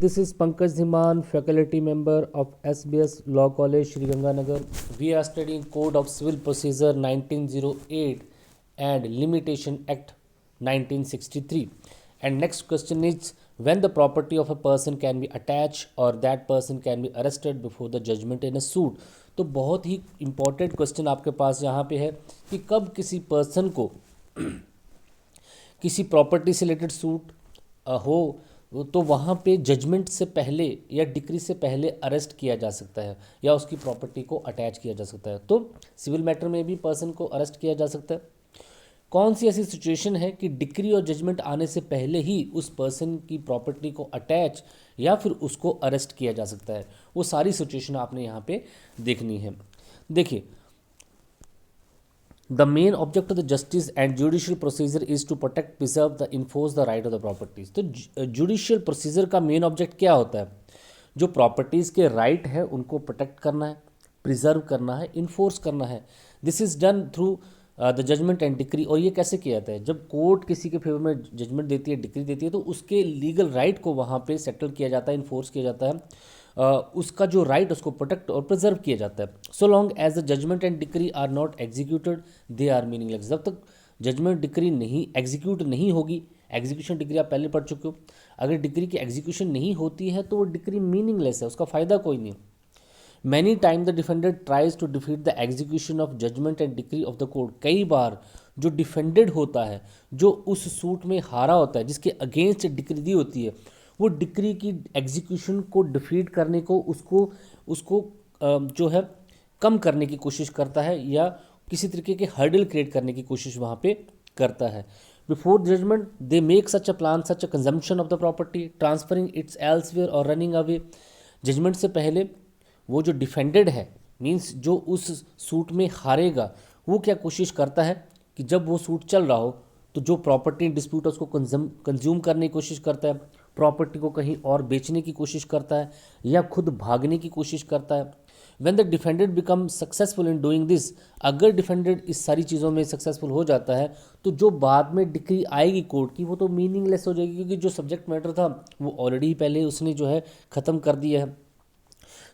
This is Pankaj Dhiman, faculty member of SBS Law College, Sri Ganganagar. We are studying Code of Civil Procedure 1908 and Limitation Act 1963. And next question is, when the property of a person can be attached or that person can be arrested before the judgment in a suit. तो बहुत ही important question आपके पास यहाँ पे है कि कब किसी person को किसी प्रॉपर्टी से रिलेटेड सूट हो तो वहाँ पे जजमेंट से पहले या डिक्री से पहले अरेस्ट किया जा सकता है या उसकी प्रॉपर्टी को अटैच किया जा सकता है। तो सिविल मैटर में भी पर्सन को अरेस्ट किया जा सकता है। कौन सी ऐसी सिचुएशन है कि डिक्री और जजमेंट आने से पहले ही उस पर्सन की प्रॉपर्टी को अटैच या फिर उसको अरेस्ट किया जा सकता है, वो सारी सिचुएशन आपने यहाँ पे देखनी है। देखिए, The main object of the justice and judicial procedure is to protect, preserve, the enforce the right of the properties. तो जुडिशियल प्रोसीजर का मेन ऑब्जेक्ट क्या होता है? जो प्रॉपर्टीज़ के राइट है उनको प्रोटेक्ट करना है, प्रिजर्व करना है, इन्फोर्स करना है। This is done through the judgment and decree. और ये कैसे किया जाता है? जब कोर्ट किसी के फेवर में जजमेंट देती है, डिक्री देती है, तो उसके लीगल राइट को वहाँ पे सेटल किया जाता है, इन्फोर्स किया जाता है। उसका जो राइट उसको प्रोटेक्ट और प्रिजर्व किया जाता है। So long as the judgment and decree are not executed they are meaningless. जब तक जजमेंट डिक्री नहीं एग्जीक्यूट नहीं होगी, एग्जीक्यूशन डिक्री आप पहले पढ़ चुके हो, अगर डिक्री की एग्जीक्यूशन नहीं होती है तो वो डिक्री मीनिंगलेस है, उसका फ़ायदा कोई नहीं। Many time the defendant tries to defeat the execution of judgment and decree of the court. कई बार जो डिफेंडेड होता है, जो उस सूट में हारा होता है, जिसके अगेंस्ट डिक्री दी होती है, वो डिक्री की एग्जीक्यूशन को डिफीट करने को उसको जो है कम करने की कोशिश करता है या किसी तरीके के हर्डल क्रिएट करने की कोशिश वहाँ पे करता है। Before judgment they make such a plan, such a consumption of the property, transferring its elsewhere और रनिंग अवे। जजमेंट से पहले वो जो डिफेंडेड है, मीन्स जो उस सूट में हारेगा, वो क्या कोशिश करता है कि जब वो सूट चल रहा हो तो जो प्रॉपर्टी डिस्प्यूट है उसको कंज्यूम करने की कोशिश करता है, प्रॉपर्टी को कहीं और बेचने की कोशिश करता है या खुद भागने की कोशिश करता है। When the defended become successful in doing this, अगर डिफेंडेड इस सारी चीज़ों में सक्सेसफुल हो जाता है तो जो बाद में डिक्री आएगी कोर्ट की वो तो मीनिंगलेस हो जाएगी, क्योंकि जो सब्जेक्ट मैटर था वो ऑलरेडी पहले उसने जो है ख़त्म कर दिया है।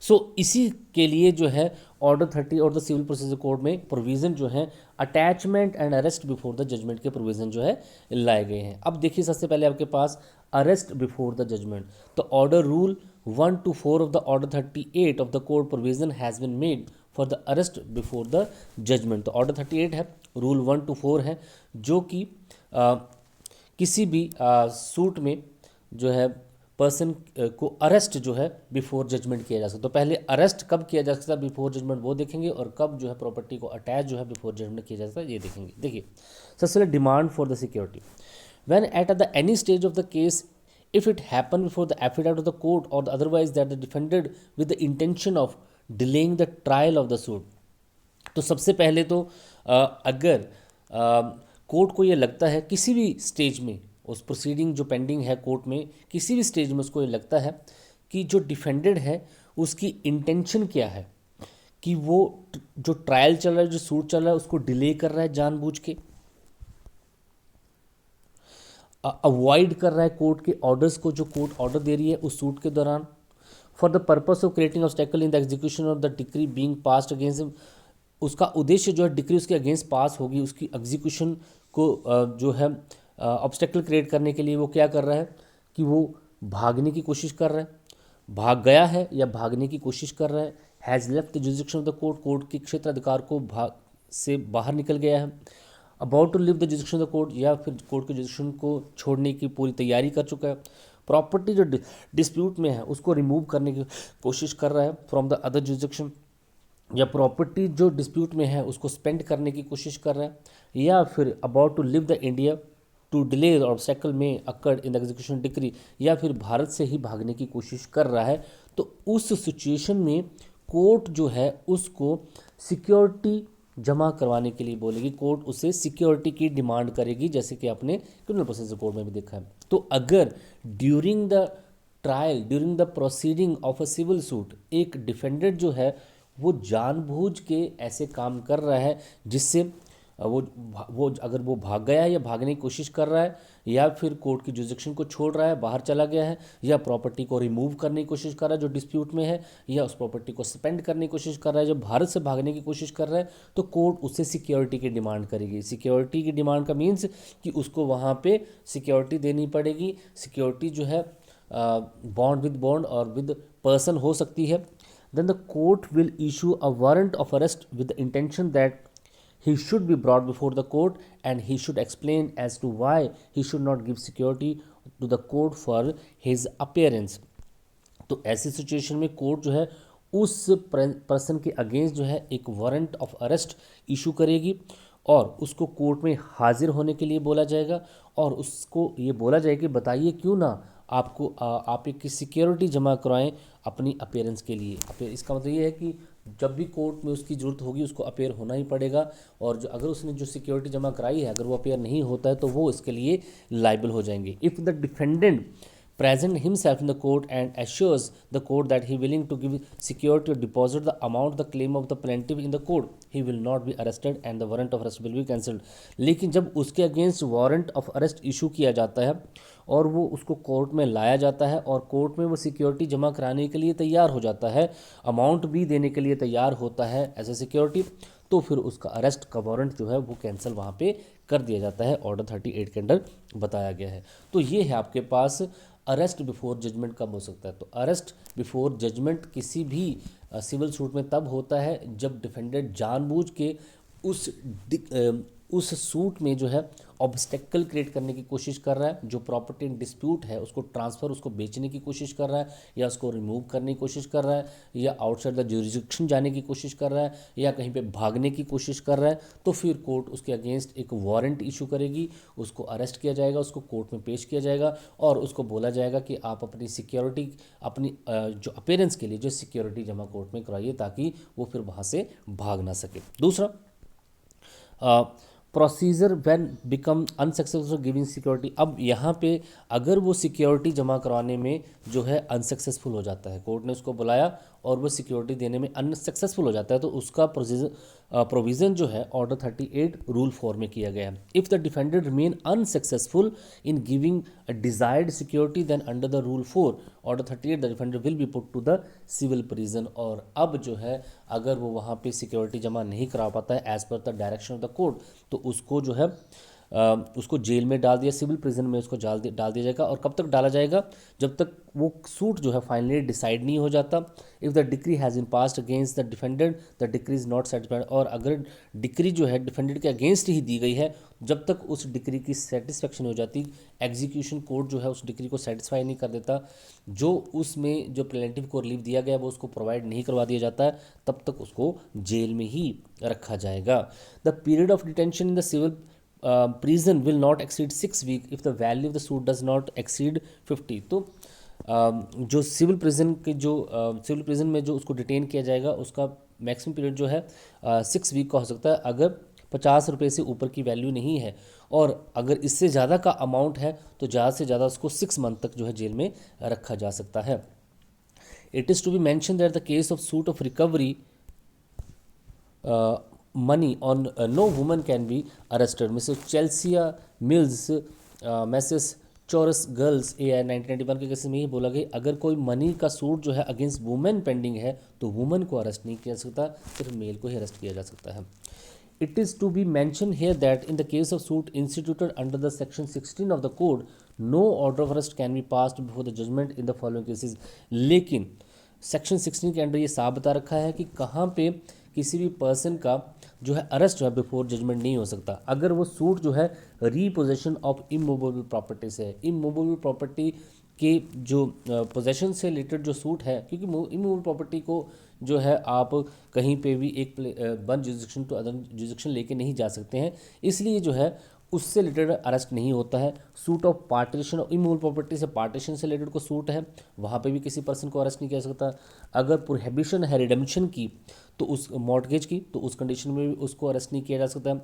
सो इसी के लिए जो है ऑर्डर 30 और द सिविल प्रोसीजर कोड में प्रोविज़न जो है attachment and arrest before the judgment के प्रोविज़न जो है लाए गए हैं। अब देखिए, सबसे पहले आपके पास अरेस्ट बिफोर द जजमेंट। तो order rule 1 to 4 of the order 38 of the code provision has been made for the arrest before the judgment. तो ऑर्डर 38 है, रूल 1 to 4 है, जो कि किसी भी सूट में जो है पर्सन को अरेस्ट जो है बिफोर जजमेंट किया जा सकता है। तो पहले अरेस्ट कब किया जा सकता है बिफोर जजमेंट वो देखेंगे, और कब जो है प्रॉपर्टी को अटैच जो है बिफोर जजमेंट किया जा सकता है ये देखेंगे। देखिए, सबसे पहले demand for the security. When at the any stage of the case if it happen before the affidavit of the court और otherwise that the defended with the intention of delaying the trial of the suit. तो सबसे पहले तो अगर court को ये लगता है किसी भी स्टेज में, उस प्रोसीडिंग जो पेंडिंग है कोर्ट में, किसी भी स्टेज में उसको ये लगता है कि जो डिफेंडेड है उसकी इंटेंशन क्या है, कि वो जो ट्रायल चल रहा है, जो सूट चल रहा है, उसको डिले कर रहा है जानबूझ के, अवॉइड कर रहा है कोर्ट के ऑर्डर्स को जो कोर्ट ऑर्डर दे रही है उस सूट के दौरान, for the purpose of creating obstacle in the execution of the decree being passed against him. उसका उद्देश्य जो है डिक्री उसके अगेंस्ट पास होगी, उसकी एग्जीक्यूशन को जो है ऑब्स्टेकल क्रिएट करने के लिए वो क्या कर रहा है कि वो भागने की कोशिश कर रहा है, भाग गया है या भागने की कोशिश कर रहा है। Has left the jurisdiction of the court, court के क्षेत्राधिकार को से बाहर निकल गया है। About to leave the jurisdiction of the court, या फिर कोर्ट के जुरिडिक्शन को छोड़ने की पूरी तैयारी कर चुका है। प्रॉपर्टी जो डिस्प्यूट में है उसको रिमूव करने की कोशिश कर रहा है फ्रॉम द अदर जुरिडिक्शन, या प्रॉपर्टी जो डिस्प्यूट में है उसको स्पेंड करने की कोशिश कर रहा है, या फिर about to leave the India to delay और ऑब्स्टेकल में occurred in the execution decree, या फिर भारत से ही भागने की कोशिश कर रहा है। तो उस सिचुएशन में कोर्ट जो है उसको सिक्योरिटी जमा करवाने के लिए बोलेगी, कोर्ट उसे सिक्योरिटी की डिमांड करेगी, जैसे कि आपने क्रिमिनल प्रोसीजर कोड में भी देखा है। तो अगर during the trial, during the proceeding of a civil suit, एक डिफेंडेड जो है वो जानबूझ के ऐसे काम कर रहा है जिससे वो अगर वो भाग गया है या भागने की कोशिश कर रहा है, या फिर कोर्ट की जुरिसडिक्शन को छोड़ रहा है, बाहर चला गया है, या प्रॉपर्टी को रिमूव करने की कोशिश कर रहा है जो डिस्प्यूट में है, या उस प्रॉपर्टी को सस्पेंड करने की कोशिश कर रहा है, जब भारत से भागने की कोशिश कर रहा है, तो कोर्ट उससे सिक्योरिटी की डिमांड करेगी। सिक्योरिटी की डिमांड का मीन्स कि उसको वहाँ पे सिक्योरिटी देनी पड़ेगी। सिक्योरिटी जो है बॉन्ड विद बॉन्ड और विद पर्सन हो सकती है। Then the court will issue a warrant of arrest with the intention that he should be brought before the court and he should explain as to why he should not give security to the court for his appearance। तो ऐसी situation में court जो है उस person के against जो है एक वारंट ऑफ अरेस्ट इशू करेगी और उसको कोर्ट में हाजिर होने के लिए बोला जाएगा और उसको ये बोला जाएगा कि बताइए क्यों ना आप एक सिक्योरिटी जमा करवाएं अपनी अपेयरेंस के लिए। इसका मतलब ये है कि जब भी कोर्ट में उसकी ज़रूरत होगी उसको अपेयर होना ही पड़ेगा, और जो अगर उसने जो सिक्योरिटी जमा कराई है अगर वो अपेयर नहीं होता है तो वो इसके लिए लाइबल हो जाएंगे। If the defendant present himself in the court and assures the court that he willing to give security or deposit the amount the claim of the plaintiff in the court, he will not be arrested and the warrant of arrest will be cancelled। लेकिन जब उसके against warrant of arrest issue किया जाता है और वो उसको court में लाया जाता है और कोर्ट में वो सिक्योरिटी जमा कराने के लिए तैयार हो जाता है, अमाउंट भी देने के लिए तैयार होता है एज ए सिक्योरिटी, तो फिर उसका अरेस्ट का वारंट जो है वो कैंसिल वहाँ पे कर दिया जाता है। ऑर्डर 38 के अंडर बताया गया है। तो ये है आपके पास अरेस्ट बिफोर जजमेंट कब हो सकता है। तो अरेस्ट बिफोर जजमेंट किसी भी सिविल सूट में तब होता है जब डिफेंडेंट जानबूझ के उस सूट में जो है ऑब्स्टेकल क्रिएट करने की कोशिश कर रहा है, जो प्रॉपर्टी इन डिस्प्यूट है उसको ट्रांसफ़र उसको बेचने की कोशिश कर रहा है, या उसको रिमूव करने की कोशिश कर रहा है, या आउटसाइड द ज्यूरिसडिक्शन जाने की कोशिश कर रहा है, या कहीं पे भागने की कोशिश कर रहा है, तो फिर कोर्ट उसके अगेंस्ट एक वारंट इशू करेगी, उसको अरेस्ट किया जाएगा, उसको कोर्ट में पेश किया जाएगा और उसको बोला जाएगा कि आप अपनी सिक्योरिटी अपनी जो अपेयरेंस के लिए जो सिक्योरिटी जमा कोर्ट में कराइए ताकि वो फिर वहाँ से भाग ना सके। दूसरा procedure when become unsuccessful giving security. अब यहाँ पे अगर वो सिक्योरिटी जमा करवाने में जो है अनसक्सेसफुल हो जाता है, कोर्ट ने उसको बुलाया और वो सिक्योरिटी देने में अनसक्सेसफुल हो जाता है, तो उसका प्रोविज़न जो है ऑर्डर 38 रूल 4 में किया गया है। If the defendant remain unsuccessful in giving a desired security then under the rule 4 order 38 the defendant will be put to the civil prison. और अब जो है अगर वो वहाँ पे सिक्योरिटी जमा नहीं करा पाता है as per the direction of the court, तो उसको जो है उसको जेल में डाल दिया, सिविल प्रिजन में उसको डाल दिया जाएगा। और कब तक डाला जाएगा? जब तक वो सूट जो है फाइनली डिसाइड नहीं हो जाता। If the decree has been passed against the defendant the decree is not satisfied. और अगर डिक्री जो है डिफेंडेंट के अगेंस्ट ही दी गई है, जब तक उस डिक्री की सेटिस्फेक्शन हो जाती, एग्जीक्यूशन कोर्ट जो है उस डिक्री को सेटिस्फाई नहीं कर देता, जो उसमें जो प्लेंटिफ को रिलीफ दिया गया वो उसको प्रोवाइड नहीं करवा दिया जाता है, तब तक उसको जेल में ही रखा जाएगा। The period of detention in the civil prison will not exceed 6 weeks if the value of the suit does not exceed 50। तो जो सिविल प्रिजन में जो उसको डिटेन किया जाएगा उसका मैक्सिमम पीरियड जो है 6 वीक का हो सकता है अगर 50 रुपये से ऊपर की वैल्यू नहीं है, और अगर इससे ज़्यादा का अमाउंट है तो ज़्यादा से ज़्यादा उसको 6 मंथ तक जो है जेल में रखा जा सकता है। It is to be mention that the case of suit of recovery money on no woman can be arrested। Mrs Chelsea Mills Messrs chorus girls AI 1991 के केस में ये बोला गया अगर कोई मनी का सूट जो है अगेंस्ट वुमेन पेंडिंग है तो वुमेन को अरेस्ट नहीं किया जा सकता, सिर्फ मेल को ही अरेस्ट किया जा सकता है। It is to be mentioned here that in the case of suit instituted under the section 16 of the code, no order of arrest can be passed before the judgment in the following cases। लेकिन section 16 के under ये साफ बता रखा है कि कहाँ पे किसी भी पर्सन का जो है अरेस्ट जो है बिफोर जजमेंट नहीं हो सकता अगर वो सूट जो है रीपोजेशन ऑफ इमूवेबल प्रॉपर्टी से है। इमूवेबल प्रॉपर्टी के जो पोजेशन से रिलेटेड जो सूट है, क्योंकि इमूवेबल प्रॉपर्टी को जो है आप कहीं पे भी एक one jurisdiction to other jurisdiction लेके नहीं जा सकते हैं, इसलिए जो है उससे रिलेटेड अरेस्ट नहीं होता है। Suit of partition of immovable property से पार्टीशन से रिलेटेड को सूट है, वहाँ पे भी किसी पर्सन को अरेस्ट नहीं किया जा सकता। अगर प्रोहिबिशन है रिडेम्पशन की तो उस मॉर्टगेज की, तो उस कंडीशन में भी उसको अरेस्ट नहीं किया जा सकता।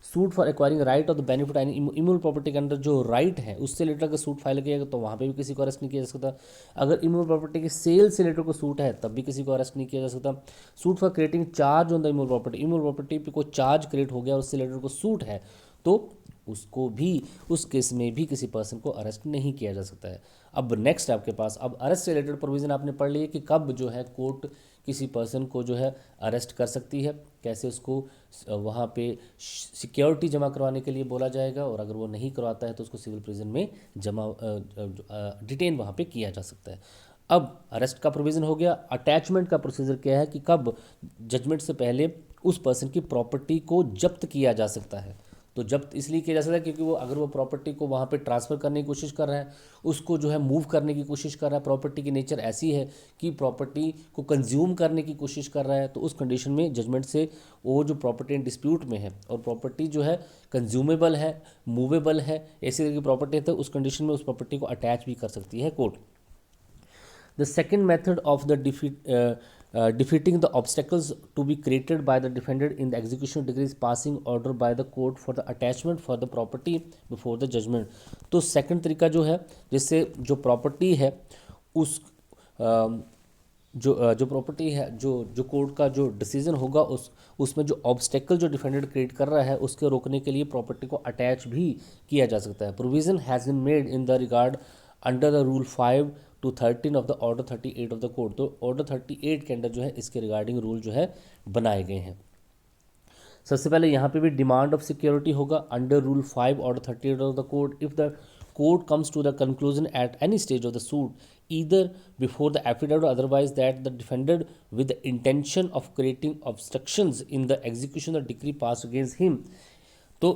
Suit for acquiring right of the benefit any immovable property के अंदर जो राइट है उससे रिलेटेड अगर सूट फाइल किया गया तो वहाँ पे भी किसी को अरेस्ट नहीं किया जा सकता। अगर इमूवेबल प्रॉपर्टी की सेल से रिलेटेड को सूट है तब भी किसी को अरेस्ट नहीं किया जा सकता। Suit for creating charge on the immovable property, immovable property पे कोई चार्ज क्रिएट हो गया उससे रिलेटेड को सूट है तो उसको भी, उस केस में भी किसी पर्सन को अरेस्ट नहीं किया जा सकता है। अब नेक्स्ट आपके पास, अब अरेस्ट से रिलेटेड प्रोविज़न आपने पढ़ लिया कि कब जो है कोर्ट किसी पर्सन को जो है अरेस्ट कर सकती है, कैसे उसको वहाँ पे सिक्योरिटी जमा करवाने के लिए बोला जाएगा, और अगर वो नहीं करवाता है तो उसको सिविल प्रिजन में जमा डिटेन वहाँ पे किया जा सकता है। अब अरेस्ट का प्रोविज़न हो गया। अटैचमेंट का प्रोसीजर क्या है कि कब जजमेंट से पहले उस पर्सन की प्रॉपर्टी को जब्त किया जा सकता है। तो जब्त इसलिए किया जा सकता है क्योंकि वो अगर वो प्रॉपर्टी को वहाँ पे ट्रांसफ़र करने की कोशिश कर रहा है, उसको जो है मूव करने की कोशिश कर रहा है, प्रॉपर्टी की नेचर ऐसी है कि प्रॉपर्टी को कंज्यूम करने की कोशिश कर रहा है, तो उस कंडीशन में जजमेंट से वो जो प्रॉपर्टी डिस्प्यूट में है और प्रॉपर्टी जो है कंज्यूमेबल है, मूवेबल है, ऐसी तरह की प्रॉपर्टी है, तो उस कंडीशन में उस प्रॉपर्टी को अटैच भी कर सकती है court. The second method of the defeating the obstacles to be created by the defendant in the execution of decree is passing order by the court for the attachment for the property before the judgment। तो second तरीका जो है जिससे जो property है उस जो property है, जो कोर्ट का जो डिसीजन होगा उसमें जो ऑब्स्टेकल जो डिफेंडेंट क्रिएट कर रहा है उसके रोकने के लिए प्रॉपर्टी को अटैच भी किया जा सकता है। Provision has been made in the regard under the rule 5 to 13 of the order 38 of the court. तो ऑर्डर 38 के अंदर जो है इसके रिगार्डिंग रूल जो है बनाए गए हैं। सबसे पहले यहाँ पे भी डिमांड ऑफ सिक्योरिटी होगा under rule 5 order 38 of the court. If the court comes to the conclusion at any stage of the suit either before the affidavit or otherwise that the defendant with the intention of creating obstructions in the execution of the decree passed against him तो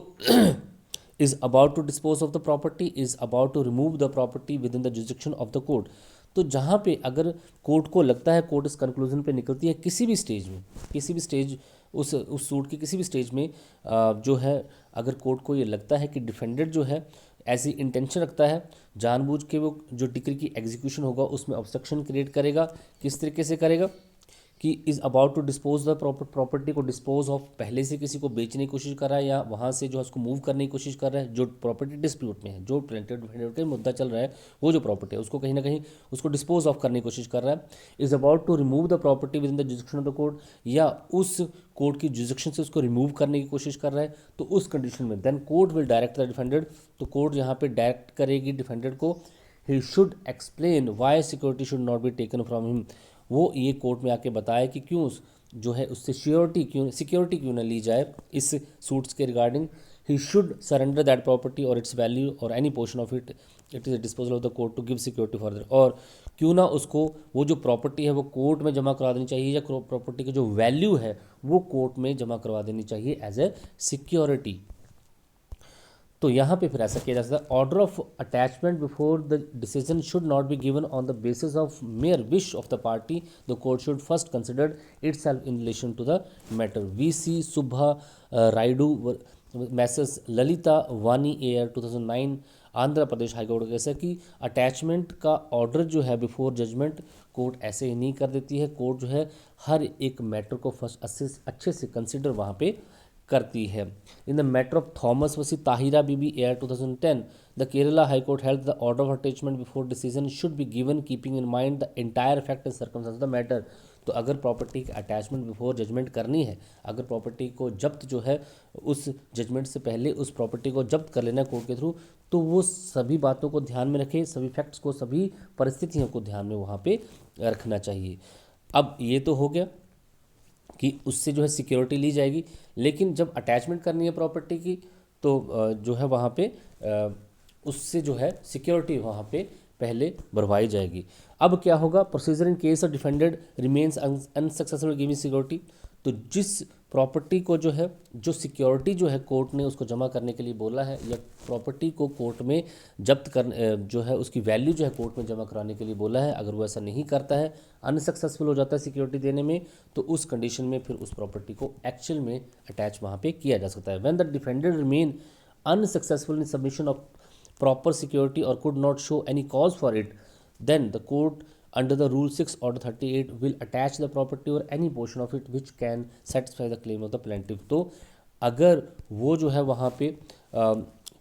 is about to dispose of the property is about to remove the property within the jurisdiction of the court। तो जहाँ पे अगर court को लगता है, court इस conclusion पे निकलती है किसी भी स्टेज में, किसी भी स्टेज उस सूट की किसी भी स्टेज में जो है अगर कोर्ट को ये लगता है कि डिफेंडेंट जो है ऐसी इंटेंशन रखता है जानबूझ के वो जो डिक्री की एग्जीक्यूशन होगा उसमें ऑब्स्ट्रक्शन क्रिएट करेगा, किस तरीके से करेगा कि is about to dispose the property को डिस्पोज ऑफ, पहले से किसी को बेचने की कोशिश कर रहा है या वहाँ से जो है उसको मूव करने की कोशिश कर रहा है, जो प्रॉपर्टी डिस्प्यूट में है, जो प्लेंटिव डिफेंडेंट का मुद्दा चल रहा है, वो जो प्रॉपर्टी है उसको कहीं ना कहीं उसको डिस्पोज ऑफ करने की कोशिश कर रहा है। Is about to remove the property within the jurisdiction of the court, या उस कोर्ट की जुरिडिक्शन से उसको रिमूव करने की कोशिश कर रहा है, तो उस कंडीशन में then court will direct the defendant, तो कोर्ट यहाँ पे डायरेक्ट करेगी डिफेंडेंट को, he should explain why security should not be taken from him, वो ये कोर्ट में आके बताया कि क्यों जो है उससे सिक्योरिटी क्यों ना ली जाए इस सूट्स के regarding. He should surrender that property और इट्स वैल्यू और any portion of it is disposal of the court to give security for that, और क्यों ना उसको वो जो प्रॉपर्टी है वो कोर्ट में जमा करवा देनी चाहिए, या प्रॉपर्टी की जो वैल्यू है वो कोर्ट में जमा करवा देनी चाहिए एज ए सिक्योरिटी। तो यहाँ पे फिर ऐसा किया जा सकता है, order of attachment before the decision should not be given on the basis of mere wish of the party, the court should first considered itself in relation to the matter. V C Subba Raidu versus Lalitha Vani AIR 2009 Andhra Pradesh high court कैसा कि attachment का order जो है before judgement court ऐसे ही नहीं कर देती है, कोर्ट जो है हर एक मैटर को फर्स्ट अच्छे से कंसिडर वहाँ पे करती है। In the matter of Thomas वसी Tahira Bibi AIR 2010 the Kerala high court held the order of attachment before decision should be given keeping in mind the entire fact and circumstance of the matter. तो अगर property की attachment before judgement करनी है, अगर property को जब्त जो है उस जजमेंट से पहले उस प्रॉपर्टी को जब्त कर लेना कोर्ट के थ्रू, तो वो सभी बातों को ध्यान में रखे, सभी फैक्ट्स को, सभी परिस्थितियों को ध्यान में वहाँ पे रखना चाहिए। अब ये तो हो गया कि उससे जो है सिक्योरिटी ली जाएगी, लेकिन जब अटैचमेंट करनी है प्रॉपर्टी की तो जो है वहाँ पे उससे जो है सिक्योरिटी वहाँ पे पहले भरवाई जाएगी। अब क्या होगा, procedure in case of defended remains unsuccessful giving security, तो जिस प्रॉपर्टी को जो है जो सिक्योरिटी जो है कोर्ट ने उसको जमा करने के लिए बोला है, या प्रॉपर्टी को कोर्ट में जब्त कर जो है उसकी वैल्यू जो है कोर्ट में जमा कराने के लिए बोला है, अगर वो ऐसा नहीं करता है, अनसक्सेसफुल हो जाता है सिक्योरिटी देने में, तो उस कंडीशन में फिर उस प्रॉपर्टी को एक्चुअल में अटैच वहाँ पे किया जा सकता है। When the defended remain unsuccessful in submission of proper security or could not show any cause for it, then the court under the rule 6 order 38 will attach the property or any portion of it which can satisfy the claim of the plaintiff. तो अगर वो जो है वहाँ पे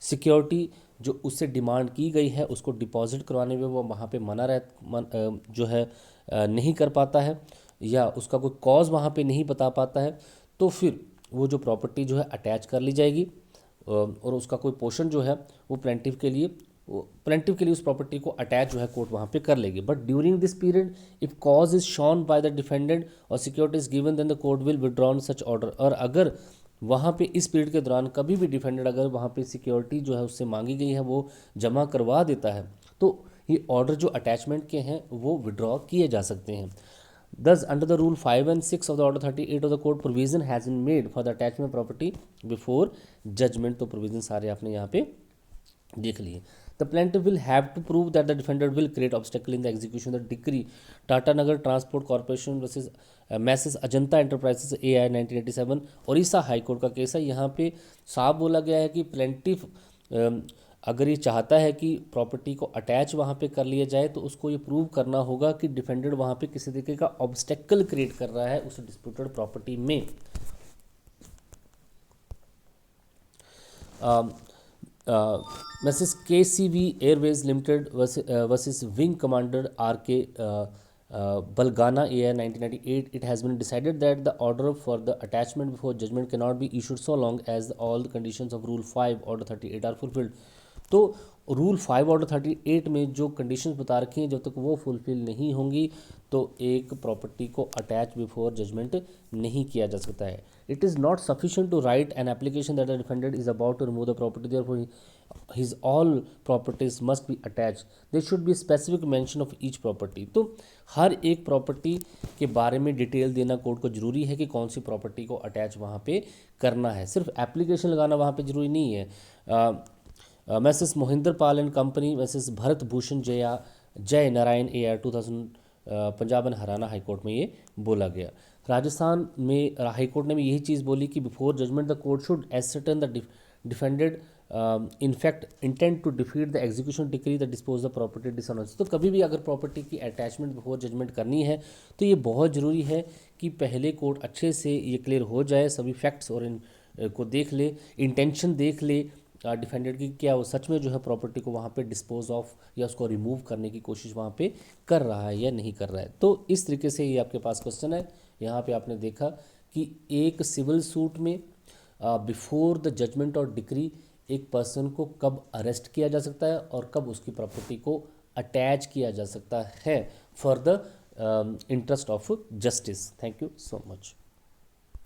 security जो उससे demand की गई है उसको डिपॉजिट करवाने में वो वहाँ पे जो है नहीं कर पाता है या उसका कोई कॉज वहाँ पे नहीं बता पाता है, तो फिर वो जो प्रॉपर्टी जो है अटैच कर ली जाएगी और उसका कोई पोर्शन जो है वो प्लेंटिफ के लिए उस प्रॉपर्टी को अटैच जो है कोर्ट वहाँ पे कर लेगी. But during this period if cause is shown by the defendant और security is given then the court will withdrawn such order. और अगर वहाँ पे इस पीरियड के दौरान कभी भी डिफेंडेंट अगर वहाँ पे सिक्योरिटी जो है उससे मांगी गई है वो जमा करवा देता है तो ये ऑर्डर जो अटैचमेंट के हैं वो विड्रॉ किए जा सकते हैं. Thus, under the rule 5 and 6 of the order 38 of the court, provision has been made for the attachment of property before judgment. तो provision सारे आपने यहाँ पे देख लिए. The plaintiff will have to prove that the defendant will create obstacle in the execution of the decree. Tata Nagar Transport Corporation versus Mrs. Ajanta Enterprises AI 1987 Odisha high court का case है. यहाँ पे साफ बोला गया है कि प्लेंटिफ अगर ये चाहता है कि प्रॉपर्टी को अटैच वहाँ पे कर लिया जाए तो उसको ये प्रूव करना होगा कि डिफेंडेंट वहाँ पे किसी तरीके का ऑब्स्टेकल क्रिएट कर रहा है उस डिस्प्यूटेड प्रॉपर्टी में. Mrs. KCV Airways Limited versus Wing Commander RK Balgana AI 1998, it has been decided that the order for the attachment before judgment cannot be issued so long as all the conditions of Rule 5 Order 38 are fulfilled. तो rule 5 order 38 में जो conditions बता रखी हैं जब तक वो fulfil नहीं होंगी तो एक प्रॉपर्टी को अटैच बिफोर जजमेंट नहीं किया जा सकता है. It is not sufficient to write an application that the defendant is about to remove the property therefore his all properties must be attach. There should be specific mention of each property. तो हर एक property के बारे में detail देना court को ज़रूरी है कि कौन सी प्रॉपर्टी को अटैच वहाँ पे करना है. सिर्फ एप्लीकेशन लगाना वहाँ पे ज़रूरी नहीं है. Messrs Mohinder Pal and company Messrs Bharat Bhushan Jai Narayan AR 2000 Punjab and Haryana high court में ये बोला गया. राजस्थान में हाईकोर्ट ने भी यही चीज़ बोली कि before judgment the court should ascertain the defended in fact intent to defeat the execution decree the dispose the property dishonours. तो कभी भी अगर प्रॉपर्टी की अटैचमेंट बिफोर जजमेंट करनी है तो ये बहुत ज़रूरी है कि पहले कोर्ट अच्छे से ये क्लियर हो जाए, सभी फैक्ट्स और इन को देख ले, इंटेंशन देख ले डिफेंडेंट की क्या वो सच में जो है प्रॉपर्टी को वहाँ पे डिस्पोज ऑफ या उसको रिमूव करने की कोशिश वहाँ पे कर रहा है या नहीं कर रहा है. तो इस तरीके से ये आपके पास क्वेश्चन है. यहाँ पे आपने देखा कि एक सिविल सूट में बिफोर द जजमेंट और डिक्री एक पर्सन को कब अरेस्ट किया जा सकता है और कब उसकी प्रॉपर्टी को अटैच किया जा सकता है for the interest of justice. Thank you so much.